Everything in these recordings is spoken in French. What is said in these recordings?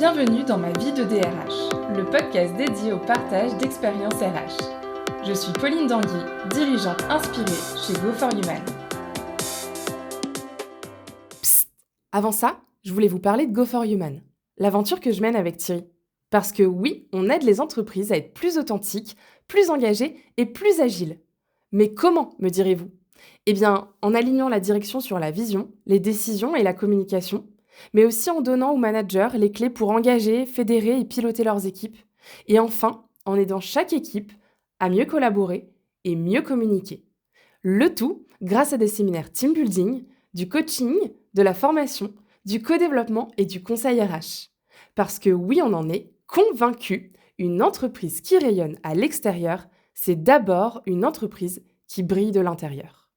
Bienvenue dans ma vie de DRH, le podcast dédié au partage d'expériences RH. Je suis Pauline Danguy, dirigeante inspirée chez Go4Human. Psst. Avant ça, je voulais vous parler de Go4Human, l'aventure que je mène avec Thierry. Parce que oui, on aide les entreprises à être plus authentiques, plus engagées et plus agiles. Mais comment, me direz-vous ? Eh bien, en alignant la direction sur la vision, les décisions et la communication, mais aussi en donnant aux managers les clés pour engager, fédérer et piloter leurs équipes. Et enfin, en aidant chaque équipe à mieux collaborer et mieux communiquer. Le tout grâce à des séminaires team building, du coaching, de la formation, du co-développement et du conseil RH. Parce que oui, on en est convaincus, une entreprise qui rayonne à l'extérieur, c'est d'abord une entreprise qui brille de l'intérieur.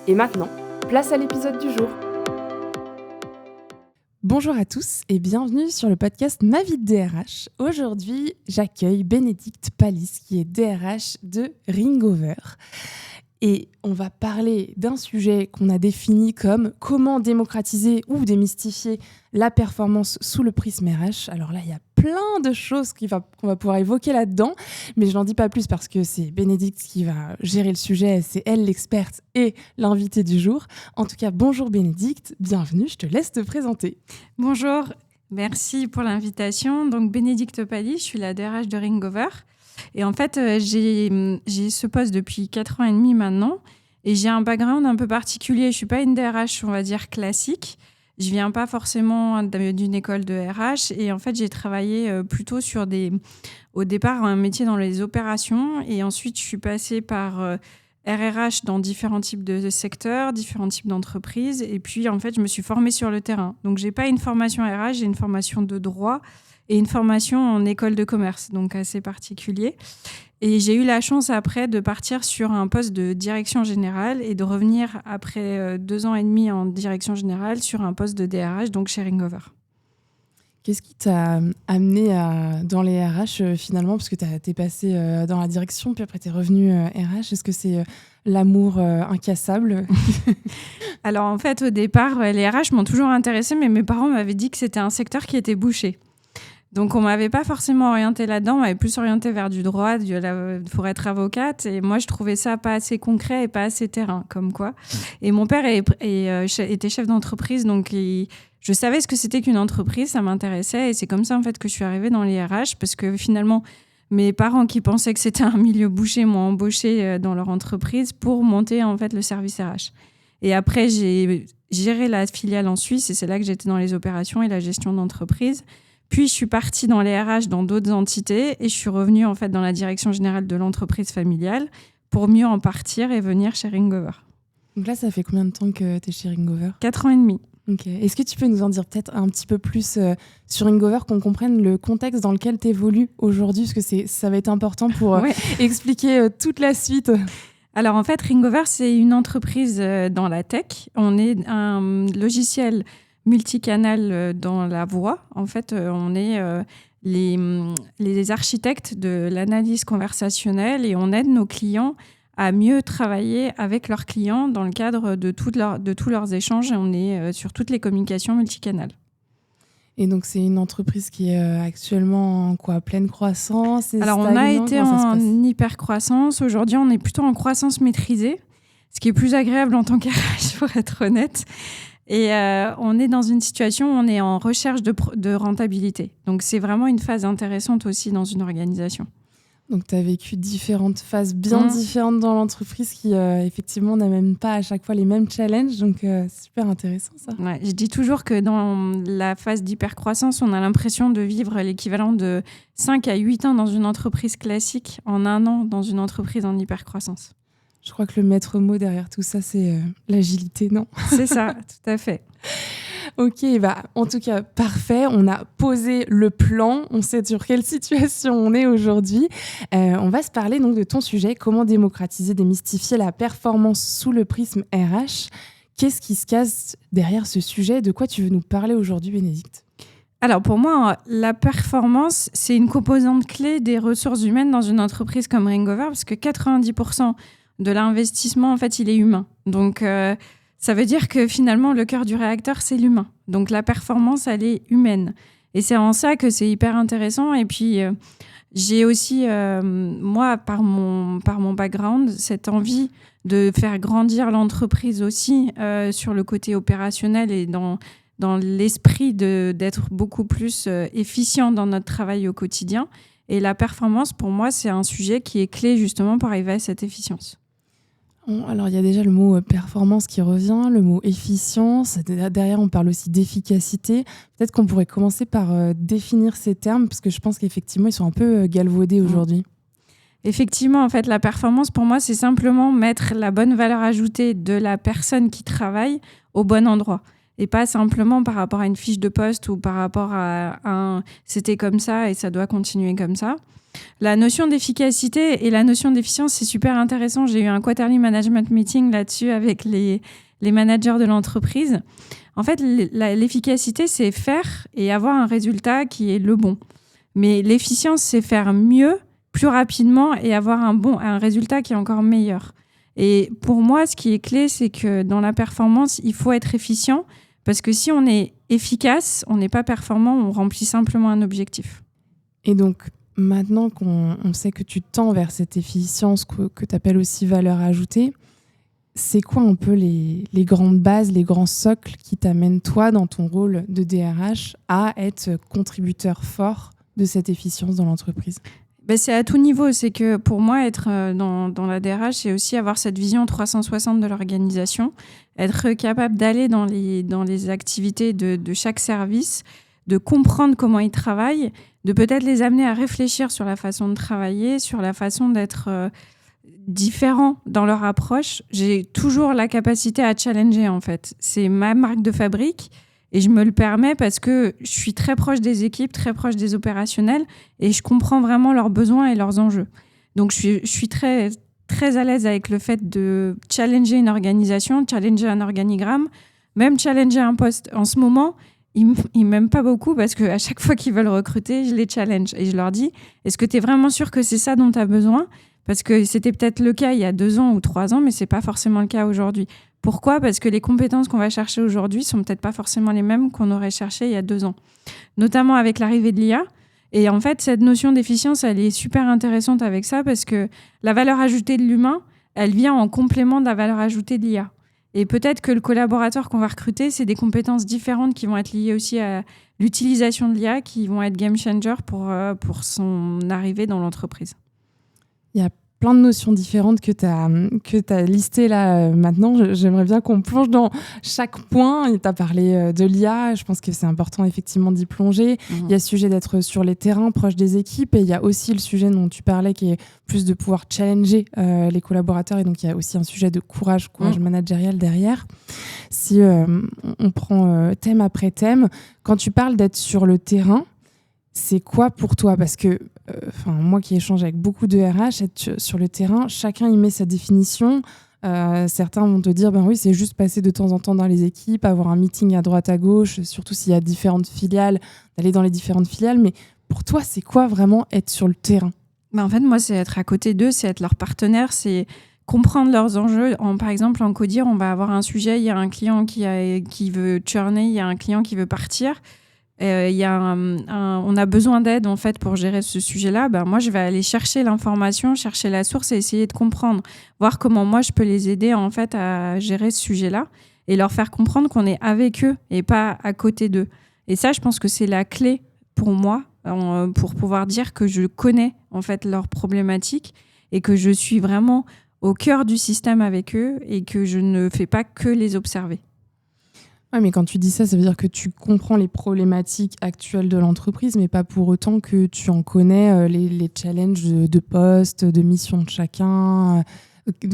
Et maintenant, place à l'épisode du jour. Bonjour à tous et bienvenue sur le podcast Ma vie de DRH. Aujourd'hui, j'accueille Bénédicte Palis qui est DRH de Ringover. Et on va parler d'un sujet qu'on a défini comme comment démocratiser ou démystifier la performance sous le prisme RH. Alors là, il y a plein de choses qu'on va pouvoir évoquer là-dedans, mais je n'en dis pas plus parce que c'est Bénédicte qui va gérer le sujet, c'est elle l'experte et l'invitée du jour. En tout cas, bonjour Bénédicte, bienvenue, je te laisse te présenter. Bonjour, merci pour l'invitation. Donc Bénédicte Palis, je suis la DRH de Ringover. Et en fait, j'ai ce poste depuis 4 ans et demi maintenant et j'ai un background un peu particulier. Je ne suis pas une DRH, on va dire, classique. Je ne viens pas forcément d'une école de RH et en fait, j'ai travaillé plutôt sur au départ, un métier dans les opérations et ensuite, je suis passée par RRH dans différents types de secteurs, différents types d'entreprises et puis, en fait, je me suis formée sur le terrain. Donc, je n'ai pas une formation RH, j'ai une formation de droit et une formation en école de commerce, donc assez particulier. Et j'ai eu la chance après de partir sur un poste de direction générale et de revenir après 2 ans et demi en direction générale sur un poste de DRH, donc chez Ringover. Qu'est-ce qui t'a amené dans les RH finalement ? Parce que t'es passé dans la direction, puis après t'es revenu RH. Est-ce que c'est l'amour incassable ? Alors en fait, au départ, les RH m'ont toujours intéressée, mais mes parents m'avaient dit que c'était un secteur qui était bouché. Donc, on ne m'avait pas forcément orientée là-dedans, on m'avait plus orientée vers du droit pour être avocate. Et moi, je trouvais ça pas assez concret et pas assez terrain, comme quoi. Et mon père était chef d'entreprise, donc je savais ce que c'était qu'une entreprise, ça m'intéressait. Et c'est comme ça, en fait, que je suis arrivée dans les RH, parce que finalement, mes parents qui pensaient que c'était un milieu bouché m'ont embauchée dans leur entreprise pour monter, en fait, le service RH. Et après, j'ai géré la filiale en Suisse et c'est là que j'étais dans les opérations et la gestion d'entreprise. Puis, je suis partie dans les RH dans d'autres entités et je suis revenue en fait dans la direction générale de l'entreprise familiale pour mieux en partir et venir chez Ringover. Donc là, ça fait combien de temps que tu es chez Ringover ? 4 ans et demi. Ok. Est-ce que tu peux nous en dire peut-être un petit peu plus sur Ringover, qu'on comprenne le contexte dans lequel tu évolues aujourd'hui ? Parce que ça va être important pour expliquer toute la suite. Alors en fait, Ringover, c'est une entreprise dans la tech. On est un logiciel multicanal dans la voix. En fait, on est les architectes de l'analyse conversationnelle et on aide nos clients à mieux travailler avec leurs clients dans le cadre de tous leurs échanges. Et on est sur toutes les communications multicanales. Et donc, c'est une entreprise qui est actuellement en pleine croissance et Alors, on a été en hyper-croissance. Aujourd'hui, on est plutôt en croissance maîtrisée, ce qui est plus agréable en tant qu'RH, pour être honnête. Et on est dans une situation où on est en recherche de rentabilité. Donc, c'est vraiment une phase intéressante aussi dans une organisation. Donc, tu as vécu différentes phases bien différentes dans l'entreprise qui, effectivement, n'amènent pas à chaque fois les mêmes challenges. Donc, c'est super intéressant, ça. Ouais, je dis toujours que dans la phase d'hypercroissance, on a l'impression de vivre l'équivalent de 5 à 8 ans dans une entreprise classique en 1 an dans une entreprise en hypercroissance. Je crois que le maître mot derrière tout ça, c'est l'agilité, non ? C'est ça, tout à fait. Ok, en tout cas, parfait. On a posé le plan. On sait sur quelle situation on est aujourd'hui. On va se parler donc de ton sujet, comment démocratiser, démystifier la performance sous le prisme RH. Qu'est-ce qui se cache derrière ce sujet ? De quoi tu veux nous parler aujourd'hui, Bénédicte ? Alors pour moi, la performance, c'est une composante clé des ressources humaines dans une entreprise comme Ringover, parce que 90% de l'investissement, en fait, il est humain. Donc, ça veut dire que finalement, le cœur du réacteur, c'est l'humain. Donc, la performance, elle est humaine. Et c'est en ça que c'est hyper intéressant. Et puis, j'ai aussi, moi, par mon background, cette envie de faire grandir l'entreprise aussi sur le côté opérationnel et dans l'esprit d'être beaucoup plus efficient dans notre travail au quotidien. Et la performance, pour moi, c'est un sujet qui est clé justement pour arriver à cette efficience. Alors, il y a déjà le mot performance qui revient, le mot efficience. Derrière, on parle aussi d'efficacité. Peut-être qu'on pourrait commencer par définir ces termes, parce que je pense qu'effectivement, ils sont un peu galvaudés aujourd'hui. Effectivement, en fait, la performance, pour moi, c'est simplement mettre la bonne valeur ajoutée de la personne qui travaille au bon endroit. Et pas simplement par rapport à une fiche de poste ou par rapport à un « c'était comme ça et ça doit continuer comme ça ». La notion d'efficacité et la notion d'efficience, c'est super intéressant. J'ai eu un quarterly management meeting là-dessus avec les managers de l'entreprise. En fait, l'efficacité, c'est faire et avoir un résultat qui est le bon. Mais l'efficience, c'est faire mieux, plus rapidement et avoir un résultat qui est encore meilleur. Et pour moi, ce qui est clé, c'est que dans la performance, il faut être efficient parce que si on est efficace, on n'est pas performant, on remplit simplement un objectif. Et donc, maintenant qu'on sait que tu tends vers cette efficience que tu appelles aussi valeur ajoutée, c'est quoi un peu les grandes bases, les grands socles qui t'amènent toi dans ton rôle de DRH à être contributeur fort de cette efficience dans l'entreprise ? C'est à tout niveau. C'est que pour moi, être dans la DRH, c'est aussi avoir cette vision 360 de l'organisation, être capable d'aller dans les activités de chaque service, de comprendre comment ils travaillent, de peut-être les amener à réfléchir sur la façon de travailler, sur la façon d'être différents dans leur approche. J'ai toujours la capacité à challenger, en fait. C'est ma marque de fabrique et je me le permets parce que je suis très proche des équipes, très proche des opérationnels et je comprends vraiment leurs besoins et leurs enjeux. Donc, je suis très, très à l'aise avec le fait de challenger une organisation, challenger un organigramme, même challenger un poste. En ce moment, ils m'aiment pas beaucoup parce qu'à chaque fois qu'ils veulent recruter, je les challenge et je leur dis « Est-ce que tu es vraiment sûr que c'est ça dont tu as besoin ?» Parce que c'était peut-être le cas il y a 2 ans ou 3 ans, mais c'est pas forcément le cas aujourd'hui. Pourquoi ? Parce que les compétences qu'on va chercher aujourd'hui sont peut-être pas forcément les mêmes qu'on aurait cherchées il y a 2 ans. Notamment avec l'arrivée de l'IA. Et en fait, cette notion d'efficience, elle est super intéressante avec ça parce que la valeur ajoutée de l'humain, elle vient en complément de la valeur ajoutée de l'IA. Et peut-être que le collaborateur qu'on va recruter, c'est des compétences différentes qui vont être liées aussi à l'utilisation de l'IA, qui vont être game changer pour son arrivée dans l'entreprise. Il y a plein de notions différentes que tu as listées là maintenant. J'aimerais bien qu'on plonge dans chaque point. Tu as parlé de l'IA, je pense que c'est important effectivement d'y plonger. Il y a le sujet d'être sur les terrains, proche des équipes, et il y a aussi le sujet dont tu parlais qui est plus de pouvoir challenger les collaborateurs, et donc il y a aussi un sujet de courage managérial derrière. Si on prend thème après thème, quand tu parles d'être sur le terrain, c'est quoi pour toi ? Parce que moi qui échange avec beaucoup de RH, être sur le terrain, chacun y met sa définition. Certains vont te dire, oui, c'est juste passer de temps en temps dans les équipes, avoir un meeting à droite à gauche, surtout s'il y a différentes filiales, d'aller dans les différentes filiales. Mais pour toi, c'est quoi vraiment être sur le terrain ? En fait, moi, c'est être à côté d'eux, c'est être leur partenaire, c'est comprendre leurs enjeux. Par exemple, en Codir, on va avoir un sujet, il y a un client qui veut churner, il y a un client qui veut partir. On a besoin d'aide en fait pour gérer ce sujet-là. Moi, je vais aller chercher l'information, chercher la source et essayer de comprendre, voir comment moi je peux les aider en fait à gérer ce sujet-là et leur faire comprendre qu'on est avec eux et pas à côté d'eux. Et ça, je pense que c'est la clé pour moi pour pouvoir dire que je connais en fait leurs problématiques et que je suis vraiment au cœur du système avec eux et que je ne fais pas que les observer. Ouais, mais quand tu dis ça, ça veut dire que tu comprends les problématiques actuelles de l'entreprise, mais pas pour autant que tu en connais les challenges de poste, de mission de chacun.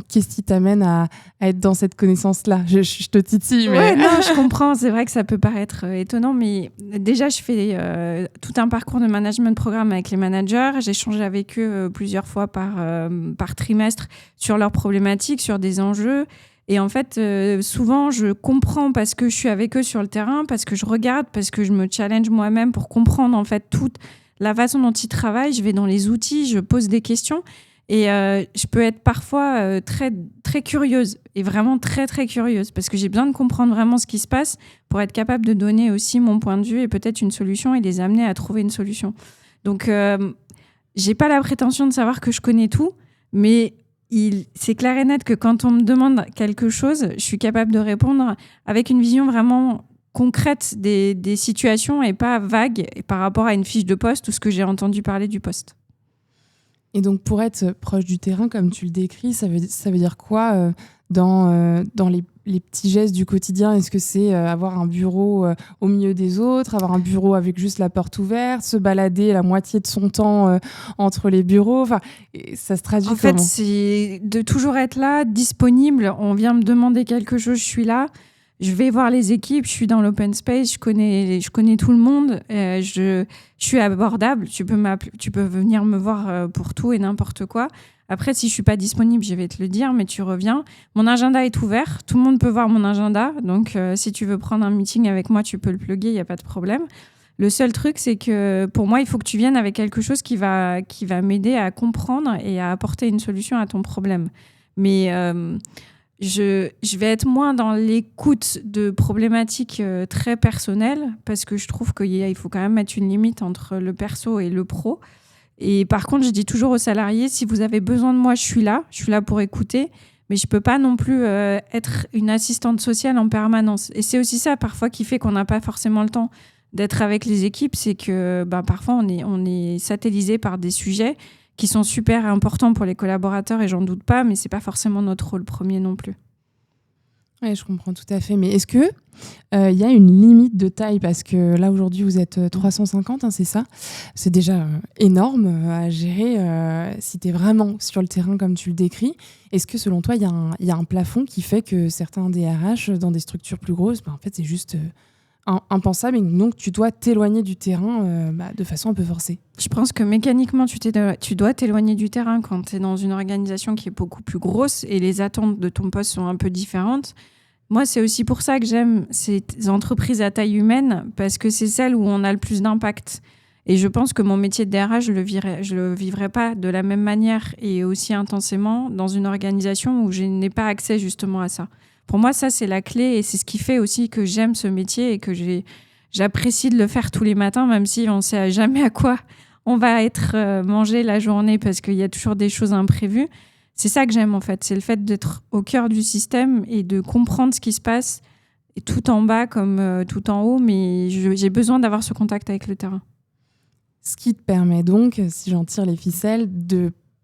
Qu'est-ce qui t'amène à être dans cette connaissance-là ? Je te titille, mais... Ouais, non, je comprends. C'est vrai que ça peut paraître étonnant, mais déjà, je fais tout un parcours de management de programme avec les managers. J'échange avec eux plusieurs fois par trimestre sur leurs problématiques, sur des enjeux. Et en fait, souvent, je comprends parce que je suis avec eux sur le terrain, parce que je regarde, parce que je me challenge moi-même pour comprendre en fait toute la façon dont ils travaillent. Je vais dans les outils, je pose des questions. Et je peux être parfois très, très curieuse, et vraiment très, très curieuse, parce que j'ai besoin de comprendre vraiment ce qui se passe pour être capable de donner aussi mon point de vue et peut-être une solution et les amener à trouver une solution. Donc, j'ai pas la prétention de savoir que je connais tout, mais c'est clair et net que quand on me demande quelque chose, je suis capable de répondre avec une vision vraiment concrète des situations et pas vague par rapport à une fiche de poste ou ce que j'ai entendu parler du poste. Et donc, pour être proche du terrain, comme tu le décris, ça veut dire quoi dans les petits gestes du quotidien? Est-ce que c'est avoir un bureau au milieu des autres, avoir un bureau avec juste la porte ouverte, se balader la moitié de son temps entre les bureaux? Enfin, ça se traduit comment? En fait, c'est de toujours être là, disponible. On vient me demander quelque chose, je suis là. Je vais voir les équipes, je suis dans l'open space, je connais tout le monde, je suis abordable, tu peux venir me voir pour tout et n'importe quoi. Après, si je suis pas disponible, je vais te le dire, mais tu reviens. Mon agenda est ouvert, tout le monde peut voir mon agenda, donc si tu veux prendre un meeting avec moi, tu peux le plugger, il n'y a pas de problème. Le seul truc, c'est que pour moi, il faut que tu viennes avec quelque chose qui va m'aider à comprendre et à apporter une solution à ton problème. Mais je vais être moins dans l'écoute de problématiques très personnelles parce que je trouve qu'il faut quand même mettre une limite entre le perso et le pro. Et par contre, je dis toujours aux salariés, si vous avez besoin de moi, je suis là pour écouter, mais je peux pas non plus être une assistante sociale en permanence. Et c'est aussi ça parfois qui fait qu'on n'a pas forcément le temps d'être avec les équipes, c'est que parfois on est satellisé par des sujets qui sont super importants pour les collaborateurs et j'en doute pas, mais c'est pas forcément notre rôle premier non plus. Oui, je comprends tout à fait. Mais est-ce qu'il y a une limite de taille? Parce que là, aujourd'hui, vous êtes 350, hein, c'est ça? C'est déjà énorme à gérer si tu es vraiment sur le terrain comme tu le décris. Est-ce que, selon toi, il y a un plafond qui fait que certains DRH, dans des structures plus grosses, en fait, c'est juste impensable et donc tu dois t'éloigner du terrain de façon un peu forcée? Je pense que mécaniquement, tu dois t'éloigner du terrain quand tu es dans une organisation qui est beaucoup plus grosse et les attentes de ton poste sont un peu différentes. Moi, c'est aussi pour ça que j'aime ces entreprises à taille humaine parce que c'est celles où on a le plus d'impact. Et je pense que mon métier de DRH, je le vivrais pas de la même manière et aussi intensément dans une organisation où je n'ai pas accès justement à ça. Pour moi, ça, c'est la clé et c'est ce qui fait aussi que j'aime ce métier et que j'apprécie de le faire tous les matins, même si on ne sait jamais à quoi on va être mangé la journée parce qu'il y a toujours des choses imprévues. C'est ça que j'aime, en fait. C'est le fait d'être au cœur du système et de comprendre ce qui se passe et tout en bas comme tout en haut, mais j'ai besoin d'avoir ce contact avec le terrain. Ce qui te permet donc, si j'en tire les ficelles,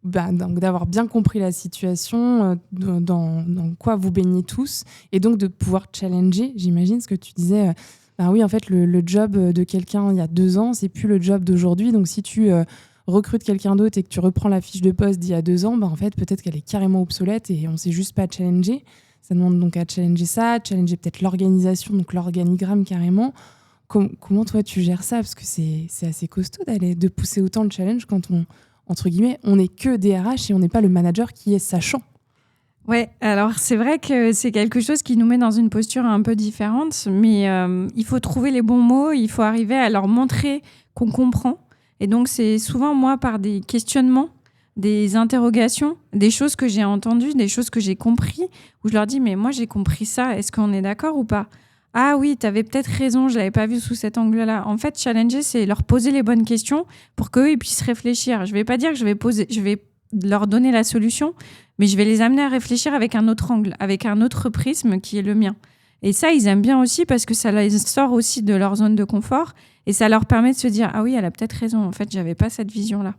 donc d'avoir bien compris la situation, dans quoi vous baignez tous, et donc de pouvoir challenger, j'imagine, ce que tu disais. Oui, en fait, le job de quelqu'un il y a 2 ans, c'est plus le job d'aujourd'hui. Donc, si tu recrutes quelqu'un d'autre et que tu reprends la fiche de poste d'il y a 2 ans, en fait, peut-être qu'elle est carrément obsolète et on ne sait juste pas challenger. Ça demande donc à challenger ça, challenger peut-être l'organisation, donc l'organigramme carrément. Comment toi, tu gères ça? Parce que c'est assez costaud de pousser autant le challenge quand entre guillemets, on n'est que DRH et on n'est pas le manager qui est sachant. Ouais, alors c'est vrai que c'est quelque chose qui nous met dans une posture un peu différente, mais il faut trouver les bons mots, il faut arriver à leur montrer qu'on comprend. Et donc c'est souvent moi par des questionnements, des interrogations, des choses que j'ai entendues, des choses que j'ai compris, où je leur dis mais moi j'ai compris ça, est-ce qu'on est d'accord ou pas? Ah oui, tu avais peut-être raison, je ne l'avais pas vu sous cet angle-là. En fait, challenger, c'est leur poser les bonnes questions pour qu'eux ils puissent réfléchir. Je ne vais pas dire que je vais leur donner la solution, mais je vais les amener à réfléchir avec un autre angle, avec un autre prisme qui est le mien. Et ça, ils aiment bien aussi parce que ça les sort aussi de leur zone de confort et ça leur permet de se dire « Ah oui, elle a peut-être raison, en fait, je n'avais pas cette vision-là ».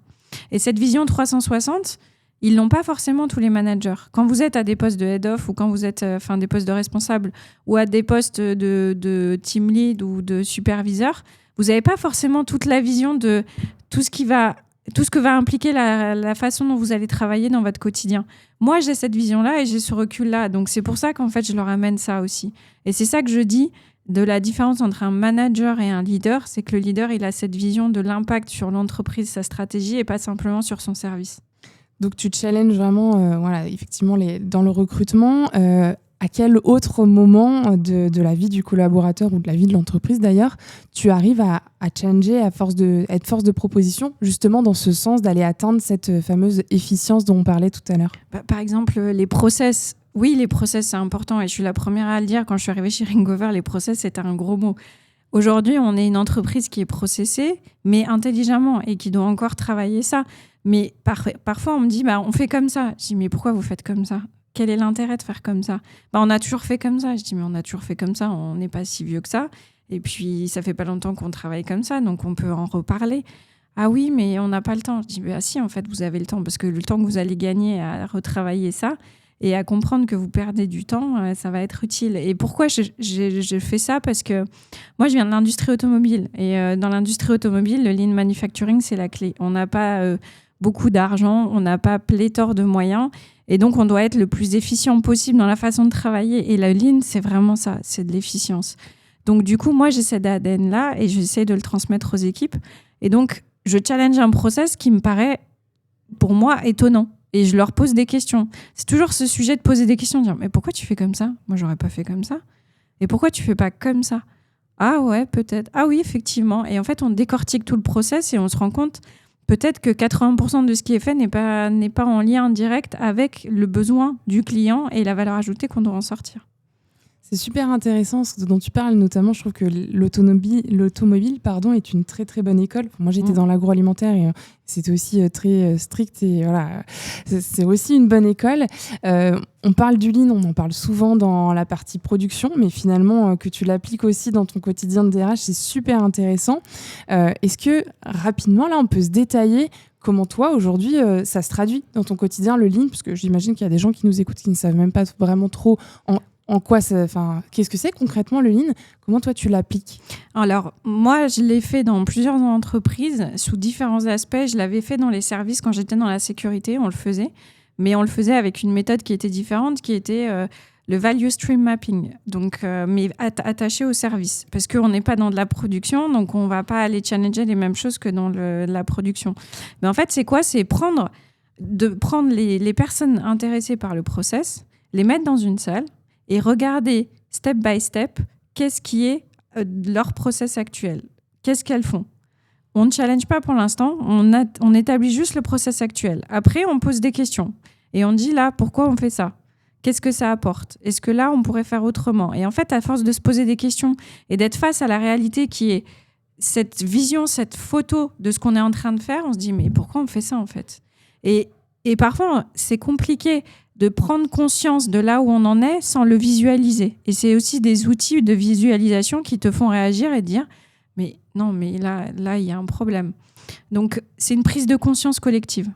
Et cette vision 360, ils l'ont pas forcément tous les managers. Quand vous êtes à des postes de head-off ou quand vous êtes des postes de responsable ou à des postes de team lead ou de superviseur, vous n'avez pas forcément toute la vision de tout ce que va impliquer la façon dont vous allez travailler dans votre quotidien. Moi, j'ai cette vision-là et j'ai ce recul-là. Donc, c'est pour ça qu'en fait, je leur amène ça aussi. Et c'est ça que je dis de la différence entre un manager et un leader, c'est que le leader, il a cette vision de l'impact sur l'entreprise, sa stratégie et pas simplement sur son service. Donc, tu challenges vraiment, effectivement, dans le recrutement. À à quel autre moment de la vie du collaborateur ou de la vie de l'entreprise d'ailleurs, tu arrives à changer à être force de proposition, justement dans ce sens d'aller atteindre cette fameuse efficience dont on parlait tout à l'heure? Par exemple, les process. Oui, les process, c'est important et je suis la première à le dire. Quand je suis arrivée chez Ringover, les process, c'était un gros mot. Aujourd'hui, on est une entreprise qui est processée, mais intelligemment et qui doit encore travailler ça. Mais parfois, on me dit, on fait comme ça. Je dis, mais pourquoi vous faites comme ça? Quel est l'intérêt de faire comme ça? On a toujours fait comme ça. Je dis, mais on a toujours fait comme ça, on n'est pas si vieux que ça. Et puis, ça fait pas longtemps qu'on travaille comme ça, donc on peut en reparler. Ah oui, mais on n'a pas le temps. Je dis, si, en fait, vous avez le temps, parce que le temps que vous allez gagner à retravailler ça et à comprendre que vous perdez du temps, ça va être utile. Et pourquoi je fais ça? Parce que moi, je viens de l'industrie automobile. Et dans l'industrie automobile, le lean manufacturing, c'est la clé. On n'a pas beaucoup d'argent, on n'a pas pléthore de moyens. Et donc, on doit être le plus efficient possible dans la façon de travailler. Et le lean, c'est vraiment ça, c'est de l'efficience. Donc, du coup, moi, j'ai cet ADN-là et j'essaie de le transmettre aux équipes. Et donc, je challenge un process qui me paraît, pour moi, étonnant. Et je leur pose des questions. C'est toujours ce sujet de poser des questions, de dire « Mais pourquoi tu fais comme ça? Moi, j'aurais pas fait comme ça. Et pourquoi tu fais pas comme ça? Ah ouais, peut-être. Ah oui, effectivement. » Et en fait, on décortique tout le process et on se rend compte peut-être que 80% de ce qui est fait n'est pas en lien direct avec le besoin du client et la valeur ajoutée qu'on doit en sortir. C'est super intéressant ce dont tu parles, notamment je trouve que l'automobile est une très très bonne école. Moi j'étais dans l'agroalimentaire et c'était aussi très strict et voilà, c'est aussi une bonne école. On parle du lean, on en parle souvent dans la partie production, mais finalement que tu l'appliques aussi dans ton quotidien de DRH, c'est super intéressant. Est-ce que rapidement là on peut se détailler comment toi, aujourd'hui, ça se traduit dans ton quotidien, le lean? Parce que j'imagine qu'il y a des gens qui nous écoutent qui ne savent même pas vraiment trop en quoi qu'est-ce que c'est concrètement le lean? Comment toi tu l'appliques? Alors moi je l'ai fait dans plusieurs entreprises sous différents aspects. Je l'avais fait dans les services quand j'étais dans la sécurité, on le faisait, mais on le faisait avec une méthode qui était différente, qui était le value stream mapping, donc mais attaché au service, parce qu'on n'est pas dans de la production, donc on va pas aller challenger les mêmes choses que dans la production. Mais en fait c'est quoi? C'est prendre les personnes intéressées par le process, les mettre dans une salle et regarder step by step qu'est-ce qui est leur process actuel. Qu'est-ce qu'elles font? On ne challenge pas pour l'instant, on établit juste le process actuel. Après, on pose des questions et on dit là, pourquoi on fait ça? Qu'est-ce que ça apporte? Est-ce que là, on pourrait faire autrement? Et en fait, à force de se poser des questions et d'être face à la réalité qui est cette vision, cette photo de ce qu'on est en train de faire, on se dit mais pourquoi on fait ça en fait? Et parfois, c'est compliqué de prendre conscience de là où on en est sans le visualiser. Et c'est aussi des outils de visualisation qui te font réagir et dire « mais non, mais là, il y a un problème ». Donc, c'est une prise de conscience collective.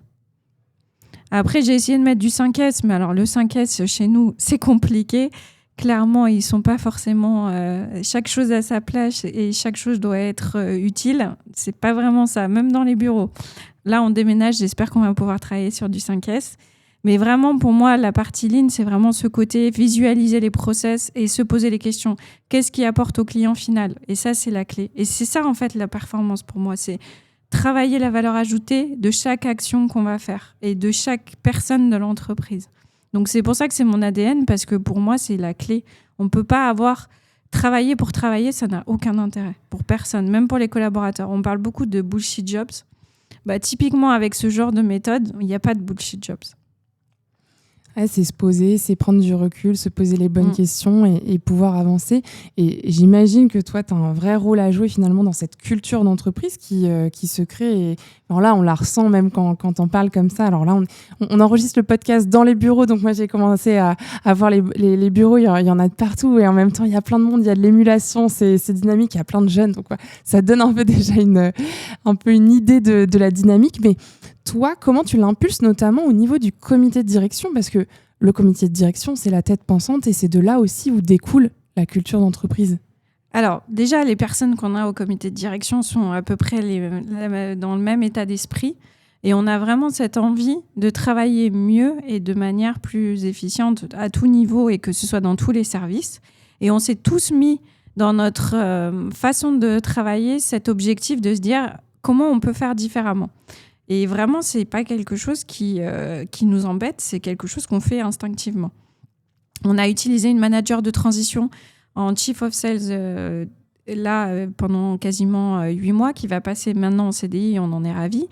Après, j'ai essayé de mettre du 5S, mais alors le 5S, chez nous, c'est compliqué. Clairement, ils ne sont pas forcément... chaque chose à sa place et chaque chose doit être utile. Ce n'est pas vraiment ça, même dans les bureaux. Là, on déménage, j'espère qu'on va pouvoir travailler sur du 5S. Mais vraiment, pour moi, la partie lean, c'est vraiment ce côté visualiser les process et se poser les questions. Qu'est-ce qui apporte au client final? Et ça, c'est la clé. Et c'est ça, en fait, la performance pour moi. C'est travailler la valeur ajoutée de chaque action qu'on va faire et de chaque personne de l'entreprise. Donc, c'est pour ça que c'est mon ADN, parce que pour moi, c'est la clé. On ne peut pas avoir travaillé pour travailler, ça n'a aucun intérêt pour personne, même pour les collaborateurs. On parle beaucoup de bullshit jobs. Typiquement, avec ce genre de méthode, il n'y a pas de bullshit jobs. C'est se poser, c'est prendre du recul, se poser les bonnes questions et pouvoir avancer. Et j'imagine que toi, tu as un vrai rôle à jouer finalement dans cette culture d'entreprise qui se crée. Et alors là, on la ressent même quand on parle comme ça. Alors là, on enregistre le podcast dans les bureaux. Donc moi, j'ai commencé à voir les bureaux. Il y en a de partout. Et en même temps, il y a plein de monde. Il y a de l'émulation. C'est dynamique. Il y a plein de jeunes. Donc ça donne un peu déjà un peu une idée de la dynamique. Mais toi, comment tu l'impulses, notamment au niveau du comité de direction? Parce que le comité de direction, c'est la tête pensante et c'est de là aussi où découle la culture d'entreprise. Alors, déjà, les personnes qu'on a au comité de direction sont à peu près dans le même état d'esprit. Et on a vraiment cette envie de travailler mieux et de manière plus efficiente à tout niveau et que ce soit dans tous les services. Et on s'est tous mis dans notre façon de travailler cet objectif de se dire comment on peut faire différemment. Et vraiment, c'est pas quelque chose qui nous embête, c'est quelque chose qu'on fait instinctivement. On a utilisé une manager de transition en Chief of Sales pendant quasiment 8 mois, qui va passer maintenant en CDI, et on en est ravis,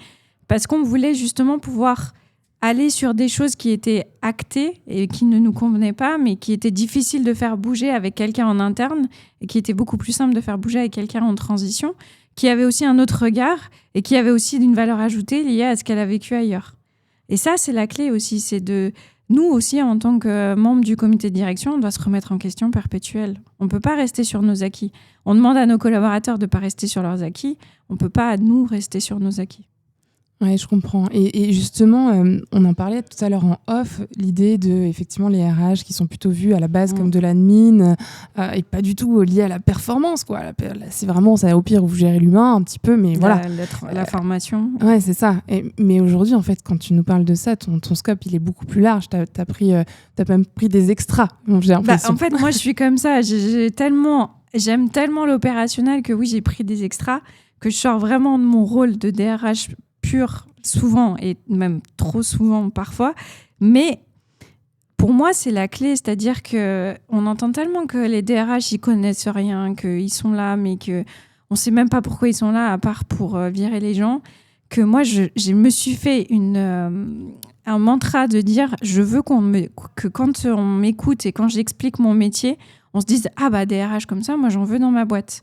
parce qu'on voulait justement pouvoir aller sur des choses qui étaient actées et qui ne nous convenaient pas, mais qui étaient difficiles de faire bouger avec quelqu'un en interne et qui étaient beaucoup plus simples de faire bouger avec quelqu'un en transition, qui avait aussi un autre regard et qui avait aussi une valeur ajoutée liée à ce qu'elle a vécu ailleurs. Et ça, c'est la clé aussi, c'est de... Nous aussi, en tant que membres du comité de direction, on doit se remettre en question perpétuelle. On ne peut pas rester sur nos acquis. On demande à nos collaborateurs de ne pas rester sur leurs acquis. On ne peut pas, nous, rester sur nos acquis. Oui, je comprends. Et justement, on en parlait tout à l'heure en off, l'idée de, effectivement, les RH qui sont plutôt vus à la base comme de l'admin et pas du tout liés à la performance, quoi. C'est vraiment, ça, au pire, vous gérez l'humain un petit peu, mais voilà. La formation. Ouais, c'est ça. Mais aujourd'hui, en fait, quand tu nous parles de ça, ton scope, il est beaucoup plus large. T'as même pris des extras, j'ai l'impression. En fait, moi, je suis comme ça. J'aime tellement l'opérationnel que oui, j'ai pris des extras, que je sors vraiment de mon rôle de DRH pur, souvent, et même trop souvent parfois. Mais pour moi, c'est la clé. C'est-à-dire qu'on entend tellement que les DRH, ils connaissent rien, qu'ils sont là, mais qu'on ne sait même pas pourquoi ils sont là, à part pour virer les gens, que moi, je me suis fait un mantra de dire, je veux que quand on m'écoute et quand j'explique mon métier, on se dise, ah bah, des RH comme ça, moi, j'en veux dans ma boîte.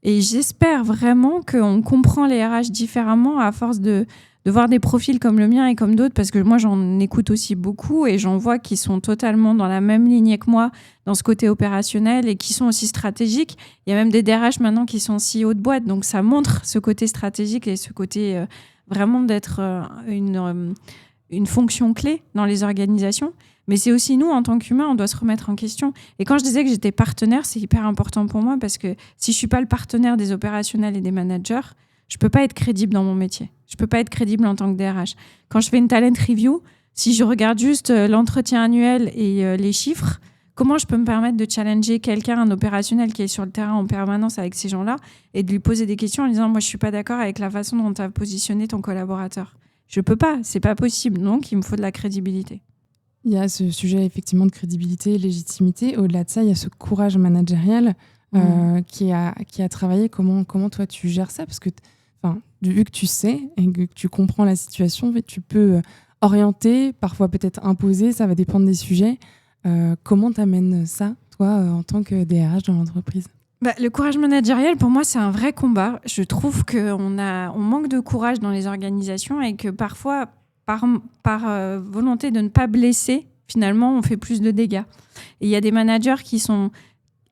Et j'espère vraiment qu'on comprend les RH différemment à force de voir des profils comme le mien et comme d'autres, parce que moi, j'en écoute aussi beaucoup et j'en vois qui sont totalement dans la même lignée que moi, dans ce côté opérationnel et qui sont aussi stratégiques. Il y a même des DRH maintenant qui sont CEO de boîte, donc ça montre ce côté stratégique et ce côté vraiment d'être une fonction clé dans les organisations. Mais c'est aussi nous, en tant qu'humains, on doit se remettre en question. Et quand je disais que j'étais partenaire, c'est hyper important pour moi parce que si je ne suis pas le partenaire des opérationnels et des managers, je ne peux pas être crédible dans mon métier. Je ne peux pas être crédible en tant que DRH. Quand je fais une talent review, si je regarde juste l'entretien annuel et les chiffres, comment je peux me permettre de challenger quelqu'un, un opérationnel qui est sur le terrain en permanence avec ces gens-là et de lui poser des questions en disant « Moi, je ne suis pas d'accord avec la façon dont tu as positionné ton collaborateur. » Je ne peux pas, ce n'est pas possible. Donc, il me faut de la crédibilité. Il y a ce sujet effectivement de crédibilité, légitimité. Au-delà de ça, il y a ce courage managérial qui a travaillé. Comment toi tu gères ça? Parce que vu que tu sais et que tu comprends la situation, tu peux orienter, parfois peut-être imposer, ça va dépendre des sujets. Comment tu amènes ça, toi, en tant que DRH dans l'entreprise? Le courage managérial, pour moi, c'est un vrai combat. Je trouve qu'on manque de courage dans les organisations et que parfois, par volonté de ne pas blesser, finalement, on fait plus de dégâts. Et il y a des managers qui sont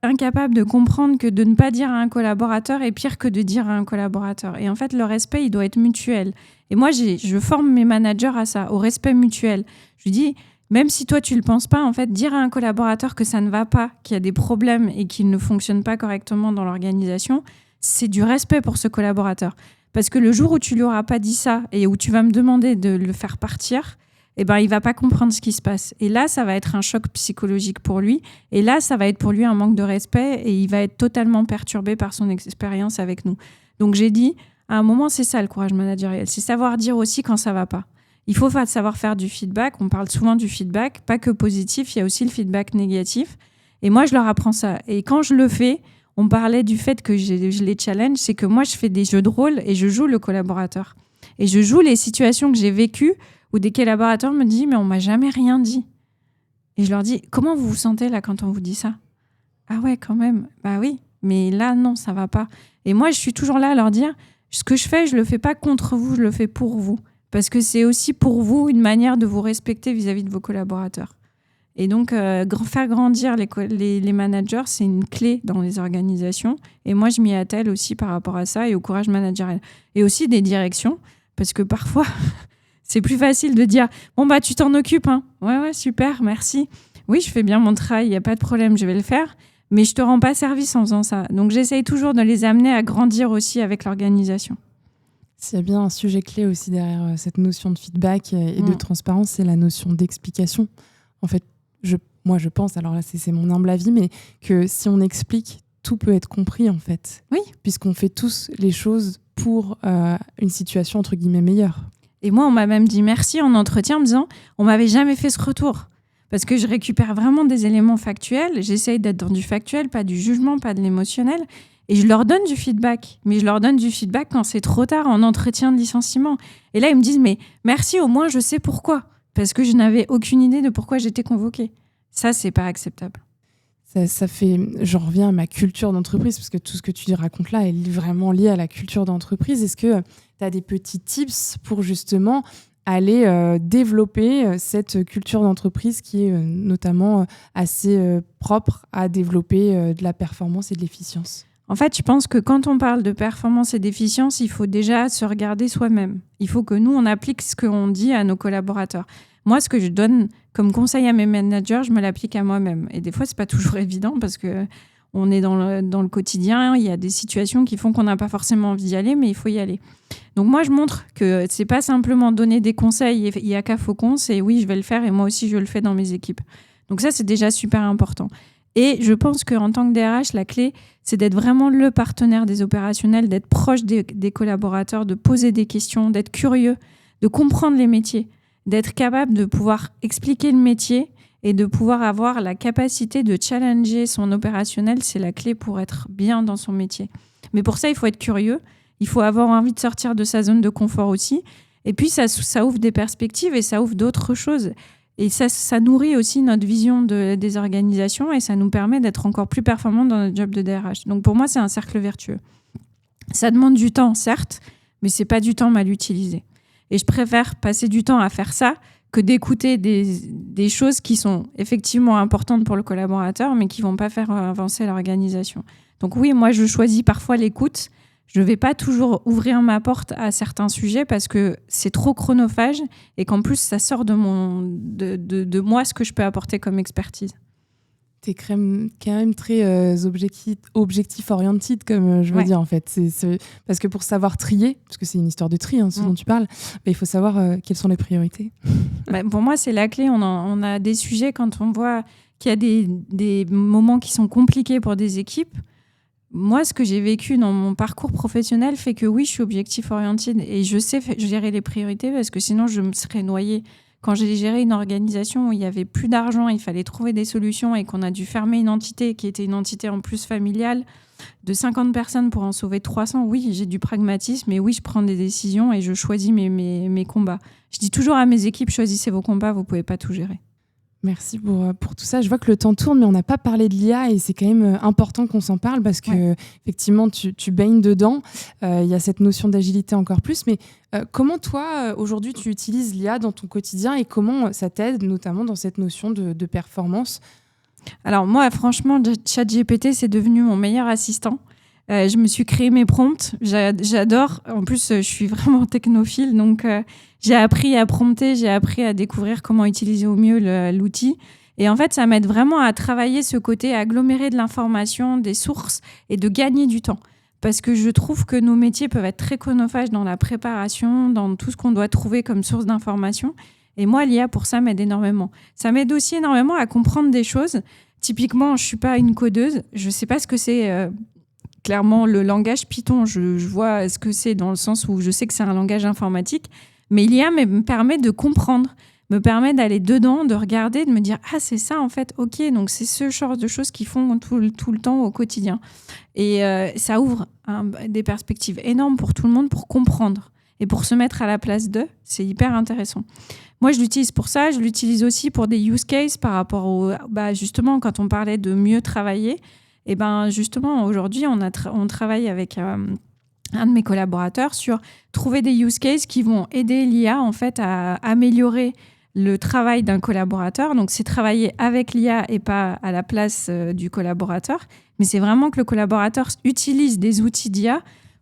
incapables de comprendre que de ne pas dire à un collaborateur est pire que de dire à un collaborateur. Et en fait, le respect, il doit être mutuel. Et moi, je forme mes managers à ça, au respect mutuel. Je dis, même si toi, tu ne le penses pas, en fait, dire à un collaborateur que ça ne va pas, qu'il y a des problèmes et qu'il ne fonctionne pas correctement dans l'organisation, c'est du respect pour ce collaborateur. Parce que le jour où tu lui auras pas dit ça et où tu vas me demander de le faire partir, il va pas comprendre ce qui se passe. Et là, ça va être un choc psychologique pour lui. Et là, ça va être pour lui un manque de respect et il va être totalement perturbé par son expérience avec nous. Donc, j'ai dit, à un moment, c'est ça le courage managérial. C'est savoir dire aussi quand ça va pas. Il faut savoir faire du feedback. On parle souvent du feedback, pas que positif, il y a aussi le feedback négatif. Et moi, je leur apprends ça. Et quand je le fais, on parlait du fait que je les challenge, c'est que moi, je fais des jeux de rôle et je joue le collaborateur. Et je joue les situations que j'ai vécues où des collaborateurs me disent « mais on m'a jamais rien dit ». Et je leur dis « comment vous vous sentez là quand on vous dit ça ?»« Ah ouais, quand même. Bah oui, mais là, non, ça va pas. » Et moi, je suis toujours là à leur dire « ce que je fais, je le fais pas contre vous, je le fais pour vous. Parce que c'est aussi pour vous une manière de vous respecter vis-à-vis de vos collaborateurs. » Et donc, faire grandir les managers, c'est une clé dans les organisations. Et moi, je m'y attelle aussi par rapport à ça et au courage managérial. Et aussi des directions, parce que parfois, c'est plus facile de dire « Bon, tu t'en occupes, hein. Ouais, super, merci. Oui, je fais bien mon travail, il n'y a pas de problème, je vais le faire. Mais je ne te rends pas service en faisant ça. » Donc, j'essaye toujours de les amener à grandir aussi avec l'organisation. S'il y a bien un sujet clé aussi derrière cette notion de feedback et de transparence, c'est la notion d'explication. En fait, moi je pense, alors là c'est mon humble avis, mais que si on explique, tout peut être compris en fait. Oui. Puisqu'on fait tous les choses pour une situation entre guillemets meilleure. Et moi on m'a même dit merci en entretien en me disant on m'avait jamais fait ce retour. parce que je récupère vraiment des éléments factuels. J'essaye d'être dans du factuel, pas du jugement, pas de l'émotionnel. Et je leur donne du feedback. Mais je leur donne du feedback quand c'est trop tard, en entretien de licenciement. Et là, ils me disent, mais merci, au moins, je sais pourquoi. Parce que je n'avais aucune idée de pourquoi j'étais convoquée. Ça, c'est pas acceptable. Ça fait, j'en reviens à ma culture d'entreprise, parce que tout ce que tu racontes là est vraiment lié à la culture d'entreprise. Est-ce que tu as des petits tips pour justement aller développer cette culture d'entreprise qui est notamment assez propre à développer de la performance et de l'efficience? En fait, je pense que quand on parle de performance et d'efficience, il faut déjà se regarder soi-même. Il faut que nous, on applique ce qu'on dit à nos collaborateurs. Moi, ce que je donne comme conseil à mes managers, je me l'applique à moi-même. Et des fois, c'est pas toujours évident parce que on est dans le quotidien. Il y a des situations qui font qu'on n'a pas forcément envie d'y aller, mais il faut y aller. Donc moi, je montre que c'est pas simplement donner des conseils et il y a qu'à faucon, c'est oui, je vais le faire et moi aussi, je le fais dans mes équipes. Donc ça, c'est déjà super important. Et je pense qu'en tant que DRH, la clé, c'est d'être vraiment le partenaire des opérationnels, d'être proche des collaborateurs, de poser des questions, d'être curieux, de comprendre les métiers, d'être capable de pouvoir expliquer le métier et de pouvoir avoir la capacité de challenger son opérationnel. C'est la clé pour être bien dans son métier. Mais pour ça, il faut être curieux, il faut avoir envie de sortir de sa zone de confort aussi. Et puis, ça ouvre des perspectives et ça ouvre d'autres choses. Et ça nourrit aussi notre vision des organisations et ça nous permet d'être encore plus performants dans notre job de DRH. Donc pour moi, c'est un cercle vertueux. Ça demande du temps, certes, mais c'est pas du temps mal utilisé. Et je préfère passer du temps à faire ça que d'écouter des choses qui sont effectivement importantes pour le collaborateur, mais qui vont pas faire avancer l'organisation. Donc oui, moi, je choisis parfois l'écoute. Je ne vais pas toujours ouvrir ma porte à certains sujets parce que c'est trop chronophage et qu'en plus, ça sort de moi ce que je peux apporter comme expertise. Tu es quand même très objectif-oriented, comme je veux dire, en fait. Parce que pour savoir trier, parce que c'est une histoire de tri, ce dont tu parles, il faut savoir quelles sont les priorités. Pour moi, c'est la clé. On a des sujets, quand on voit qu'il y a des moments qui sont compliqués pour des équipes. Moi, ce que j'ai vécu dans mon parcours professionnel fait que oui, je suis objectif-orientée et je sais gérer les priorités parce que sinon, je me serais noyée. Quand j'ai géré une organisation où il n'y avait plus d'argent, il fallait trouver des solutions et qu'on a dû fermer une entité qui était une entité en plus familiale de 50 personnes pour en sauver 300, oui, j'ai du pragmatisme et oui, je prends des décisions et je choisis mes combats. Je dis toujours à mes équipes, choisissez vos combats, vous ne pouvez pas tout gérer. Merci pour tout ça. Je vois que le temps tourne, mais on n'a pas parlé de l'IA et c'est quand même important qu'on s'en parle parce que effectivement, tu baignes dedans. Il y a cette notion d'agilité encore plus. Mais comment toi, aujourd'hui, tu utilises l'IA dans ton quotidien et comment ça t'aide, notamment dans cette notion de performance ? Alors moi, franchement, ChatGPT, c'est devenu mon meilleur assistant. Je me suis créé mes prompts. J'adore. En plus, je suis vraiment technophile. Donc, j'ai appris à prompter. J'ai appris à découvrir comment utiliser au mieux l'outil. Et en fait, ça m'aide vraiment à travailler ce côté, à agglomérer de l'information, des sources et de gagner du temps. Parce que je trouve que nos métiers peuvent être très chronophages dans la préparation, dans tout ce qu'on doit trouver comme source d'information. Et moi, l'IA, pour ça, m'aide énormément. Ça m'aide aussi énormément à comprendre des choses. Typiquement, je ne suis pas une codeuse. Je ne sais pas ce que c'est... Clairement, le langage Python, je vois ce que c'est dans le sens où je sais que c'est un langage informatique, mais l'IA me permet de comprendre, me permet d'aller dedans, de regarder, de me dire « Ah, c'est ça en fait, ok, donc c'est ce genre de choses qu'ils font tout le temps au quotidien. » Et ça ouvre des perspectives énormes pour tout le monde pour comprendre et pour se mettre à la place d'eux. C'est hyper intéressant. Moi, je l'utilise pour ça, je l'utilise aussi pour des use cases par rapport justement, quand on parlait de mieux travailler. Et justement, aujourd'hui, on travaille avec un de mes collaborateurs sur trouver des use cases qui vont aider l'IA en fait, à améliorer le travail d'un collaborateur. Donc, c'est travailler avec l'IA et pas à la place du collaborateur. Mais c'est vraiment que le collaborateur utilise des outils d'IA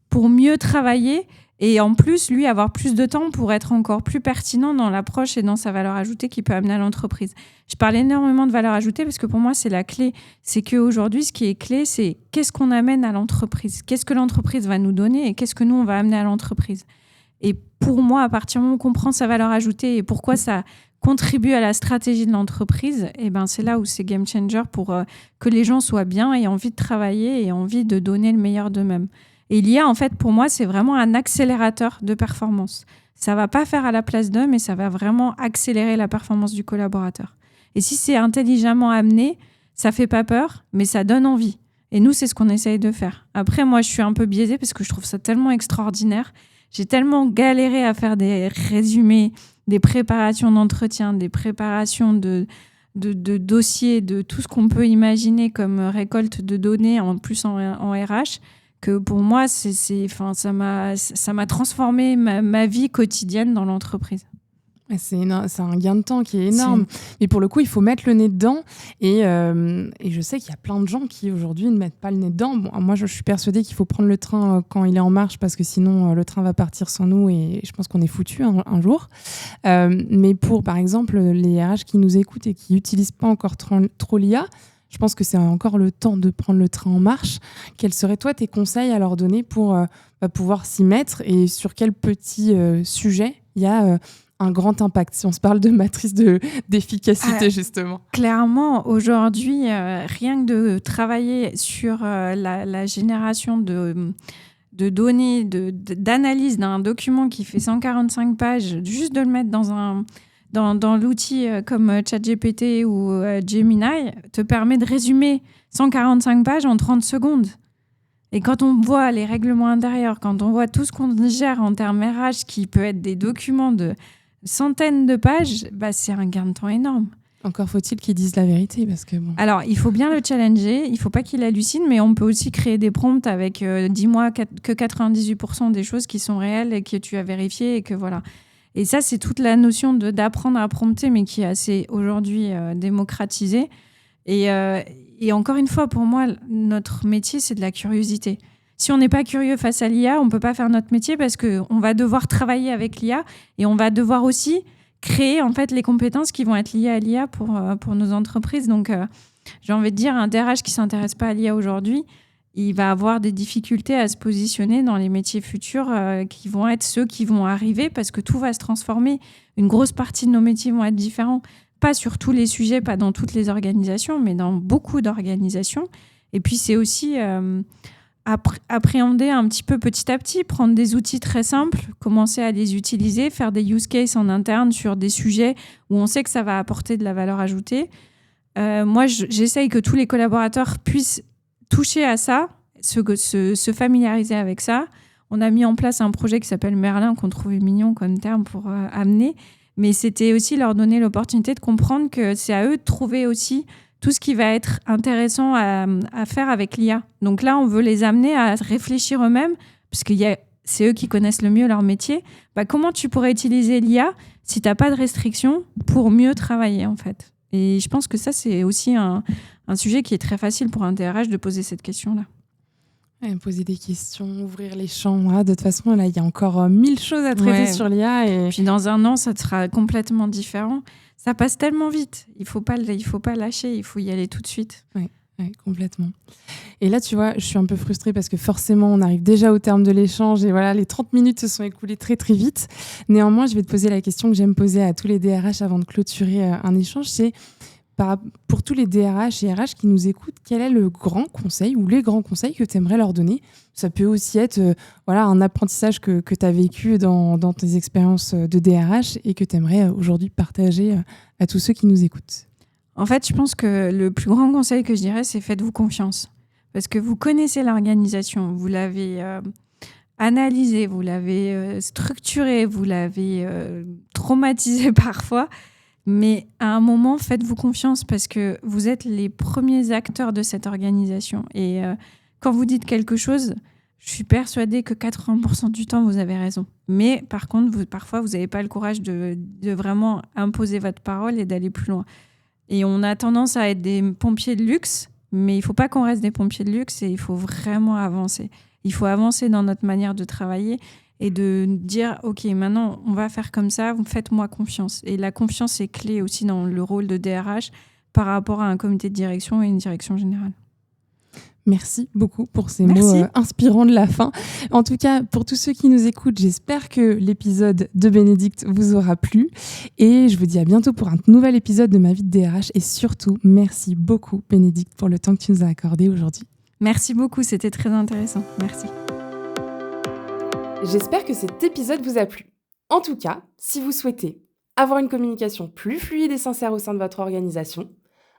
pour mieux travailler et en plus, lui, avoir plus de temps pour être encore plus pertinent dans l'approche et dans sa valeur ajoutée qu'il peut amener à l'entreprise. Je parle énormément de valeur ajoutée parce que pour moi, c'est la clé. C'est qu'aujourd'hui, ce qui est clé, c'est qu'est-ce qu'on amène à l'entreprise ? Qu'est-ce que l'entreprise va nous donner et qu'est-ce que nous, on va amener à l'entreprise ? Et pour moi, à partir du moment où on comprend sa valeur ajoutée et pourquoi ça contribue à la stratégie de l'entreprise, c'est là où c'est game changer pour que les gens soient bien et aient envie de travailler et envie de donner le meilleur d'eux-mêmes. Et l'IA, en fait, pour moi, c'est vraiment un accélérateur de performance. Ça ne va pas faire à la place d'eux, mais ça va vraiment accélérer la performance du collaborateur. Et si c'est intelligemment amené, ça fait pas peur, mais ça donne envie. Et nous, c'est ce qu'on essaye de faire. Après, moi, je suis un peu biaisée parce que je trouve ça tellement extraordinaire. J'ai tellement galéré à faire des résumés, des préparations d'entretien, des préparations de dossiers, de tout ce qu'on peut imaginer comme récolte de données, en plus en RH, que pour moi, ça m'a transformé ma vie quotidienne dans l'entreprise. C'est un gain de temps qui est énorme. Mais pour le coup, il faut mettre le nez dedans. Et je sais qu'il y a plein de gens qui, aujourd'hui, ne mettent pas le nez dedans. Bon, moi, je suis persuadée qu'il faut prendre le train quand il est en marche parce que sinon, le train va partir sans nous et je pense qu'on est foutus un jour. Mais pour, par exemple, les RH qui nous écoutent et qui n'utilisent pas encore trop l'IA, je pense que c'est encore le temps de prendre le train en marche. Quels seraient, toi, tes conseils à leur donner pour pouvoir s'y mettre et sur quel petit sujet il y a un grand impact, si on se parle de matrice d'efficacité, justement. Clairement, aujourd'hui, rien que de travailler sur la génération de données, d'analyse d'un document qui fait 145 pages, juste de le mettre dans l'outil comme ChatGPT ou Gemini, te permet de résumer 145 pages en 30 secondes. Et quand on voit les règlements intérieurs, quand on voit tout ce qu'on gère en termes RH, qui peut être des documents de centaines de pages, c'est un gain de temps énorme. Encore faut-il qu'ils disent la vérité, parce que bon. Alors, il faut bien le challenger, il ne faut pas qu'il hallucine, mais on peut aussi créer des prompts avec dis-moi que 98% des choses qui sont réelles et que tu as vérifiées et que voilà. Et ça, c'est toute la notion d'apprendre à prompter, mais qui est assez aujourd'hui démocratisée. Et encore une fois, pour moi, notre métier, c'est de la curiosité. Si on n'est pas curieux face à l'IA, on ne peut pas faire notre métier parce qu'on va devoir travailler avec l'IA et on va devoir aussi créer en fait les compétences qui vont être liées à l'IA pour nos entreprises. Donc, j'ai envie de dire, un DRH qui ne s'intéresse pas à l'IA aujourd'hui, il va avoir des difficultés à se positionner dans les métiers futurs qui vont être ceux qui vont arriver parce que tout va se transformer. Une grosse partie de nos métiers vont être différents. Pas sur tous les sujets, pas dans toutes les organisations, mais dans beaucoup d'organisations. Et puis, c'est aussi appréhender un petit peu petit à petit, prendre des outils très simples, commencer à les utiliser, faire des use cases en interne sur des sujets où on sait que ça va apporter de la valeur ajoutée. Moi, j'essaye que tous les collaborateurs puissent toucher à ça, se familiariser avec ça. On a mis en place un projet qui s'appelle Merlin, qu'on trouvait mignon comme terme pour amener. Mais c'était aussi leur donner l'opportunité de comprendre que c'est à eux de trouver aussi tout ce qui va être intéressant à faire avec l'IA. Donc là, on veut les amener à réfléchir eux-mêmes, parce que c'est eux qui connaissent le mieux leur métier. Comment tu pourrais utiliser l'IA si tu n'as pas de restrictions pour mieux travailler, en fait. Et je pense que ça, c'est aussi un sujet qui est très facile pour un DRH de poser cette question-là. Poser des questions, ouvrir les champs. De toute façon, là, il y a encore 1000 choses à traiter sur l'IA. Et puis dans un an, ça sera complètement différent. Ça passe tellement vite. Il faut pas lâcher, il faut y aller tout de suite. Oui, complètement. Et là, tu vois, je suis un peu frustrée parce que forcément, on arrive déjà au terme de l'échange et voilà, les 30 minutes se sont écoulées très, très vite. Néanmoins, je vais te poser la question que j'aime poser à tous les DRH avant de clôturer un échange. C'est pour tous les DRH et RH qui nous écoutent, quel est le grand conseil ou les grands conseils que tu aimerais leur donner ? Ça peut aussi être un apprentissage que tu as vécu dans tes expériences de DRH et que tu aimerais aujourd'hui partager à tous ceux qui nous écoutent. En fait, je pense que le plus grand conseil que je dirais, c'est faites-vous confiance. Parce que vous connaissez l'organisation, vous l'avez analysée, vous l'avez structurée, vous l'avez traumatisée parfois. Mais à un moment, faites-vous confiance parce que vous êtes les premiers acteurs de cette organisation. Et quand vous dites quelque chose, je suis persuadée que 80% du temps, vous avez raison. Mais par contre, parfois, vous n'avez pas le courage de vraiment imposer votre parole et d'aller plus loin. Et on a tendance à être des pompiers de luxe, mais il ne faut pas qu'on reste des pompiers de luxe et il faut vraiment avancer. Il faut avancer dans notre manière de travailler et de dire, OK, maintenant, on va faire comme ça, faites-moi confiance. Et la confiance est clé aussi dans le rôle de DRH par rapport à un comité de direction et une direction générale. Merci beaucoup pour ces mots inspirants de la fin. En tout cas, pour tous ceux qui nous écoutent, j'espère que l'épisode de Bénédicte vous aura plu. Et je vous dis à bientôt pour un nouvel épisode de Ma vie de DRH. Et surtout, merci beaucoup, Bénédicte, pour le temps que tu nous as accordé aujourd'hui. Merci beaucoup, c'était très intéressant. Merci. J'espère que cet épisode vous a plu. En tout cas, si vous souhaitez avoir une communication plus fluide et sincère au sein de votre organisation,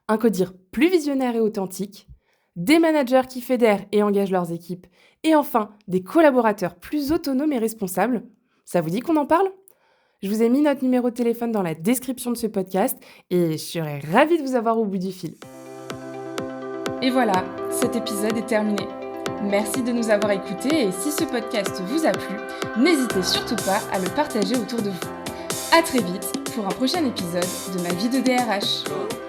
un codir plus visionnaire et authentique, des managers qui fédèrent et engagent leurs équipes, et enfin des collaborateurs plus autonomes et responsables. Ça vous dit qu'on en parle ? Je vous ai mis notre numéro de téléphone dans la description de ce podcast et je serais ravie de vous avoir au bout du fil. Et voilà, cet épisode est terminé. Merci de nous avoir écoutés et si ce podcast vous a plu, n'hésitez surtout pas à le partager autour de vous. À très vite pour un prochain épisode de Ma vie de DRH.